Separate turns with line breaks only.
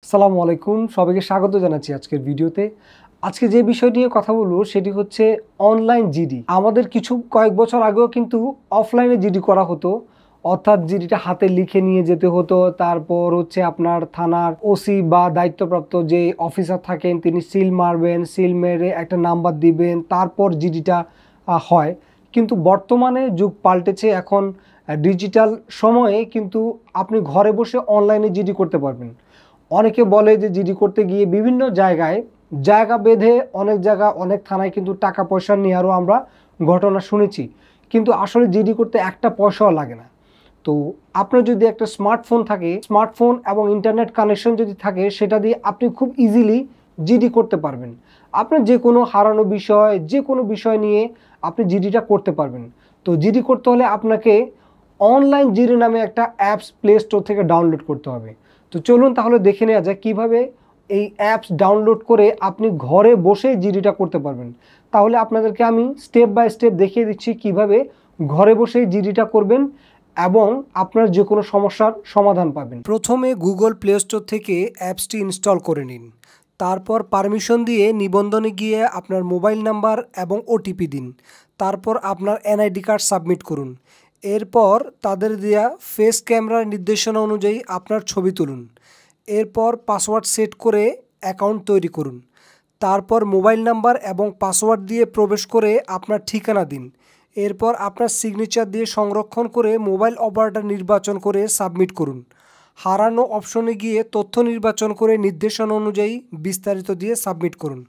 আসসালামু আলাইকুম, সবাইকে স্বাগত জানাচ্ছি আজকের ভিডিওতে। আজকে যে বিষয় নিয়ে কথা বলবো সেটি হচ্ছে অনলাইন জিডি। আমাদের কয়েক বছর আগেও কিন্তু অফলাইনে জিডি করা হতো, অর্থাৎ জিডিটা হাতে লিখে নিয়ে যেতে হতো। তারপর হচ্ছে আপনার থানার ওসি বা দায়িত্বপ্রাপ্ত যে অফিসার থাকেন তিনি সিল মারবেন, সিল মেরে একটা নাম্বার দিবেন, তারপর জিডিটা হয়। কিন্তু বর্তমানে যুগ পাল্টেছে, এখন ডিজিটাল সময়ে কিন্তু আপনি ঘরে বসে অনলাইনে জিডি করতে পারবেন। অনেকে বলে যে জিডি করতে গিয়ে বিভিন্ন জায়গা বেঁধে অনেক থানায় কিন্তু টাকা পয়সা নেওয়ারও আমরা ঘটনা শুনেছি, কিন্তু আসলে জিডি করতে একটা পয়সাও লাগে না। তো আপনার যদি একটা স্মার্টফোন এবং ইন্টারনেট কানেকশন যদি থাকে, সেটা দিয়ে আপনি খুব ইজিলি জিডি করতে পারবেন। আপনার যে কোনো হারানো বিষয়, যে কোনো বিষয় নিয়ে আপনি জিডিটা করতে পারবেন। তো জিডি করতে হলে আপনাকে অনলাইন জিডি নামে একটা অ্যাপস প্লে স্টোর থেকে ডাউনলোড করতে হবে। তো চলুন তাহলে দেখে নেওয়া যায় কীভাবে এই অ্যাপস ডাউনলোড করে আপনি ঘরে বসেই জিডিটা করতে পারবেন। তাহলে আপনাদেরকে আমি স্টেপ বাই স্টেপ দেখিয়ে দিচ্ছি কিভাবে ঘরে বসেই জিডিটা করবেন এবং আপনার যে কোনো সমস্যার সমাধান পাবেন। প্রথমে গুগল প্লে স্টোর থেকে অ্যাপসটি ইনস্টল করে নিন। তারপর পারমিশন দিয়ে নিবন্ধনে গিয়ে আপনার মোবাইল নাম্বার এবং ওটিপি দিন। তারপর আপনার এনআইডি কার্ড সাবমিট করুন। এরপর তাদের দেওয়া ফেস ক্যামেরার নির্দেশনা অনুযায়ী আপনার ছবি তুলুন। এরপর পাসওয়ার্ড সেট করে অ্যাকাউন্ট তৈরি করুন। তারপর মোবাইল নাম্বার এবং পাসওয়ার্ড দিয়ে প্রবেশ করে আপনার ঠিকানা দিন। এরপর আপনার সিগনেচার দিয়ে সংরক্ষণ করে মোবাইল অপারেটর নির্বাচন করে সাবমিট করুন। হারানো অপশনে গিয়ে তথ্য নির্বাচন করে নির্দেশনা অনুযায়ী বিস্তারিত দিয়ে সাবমিট করুন।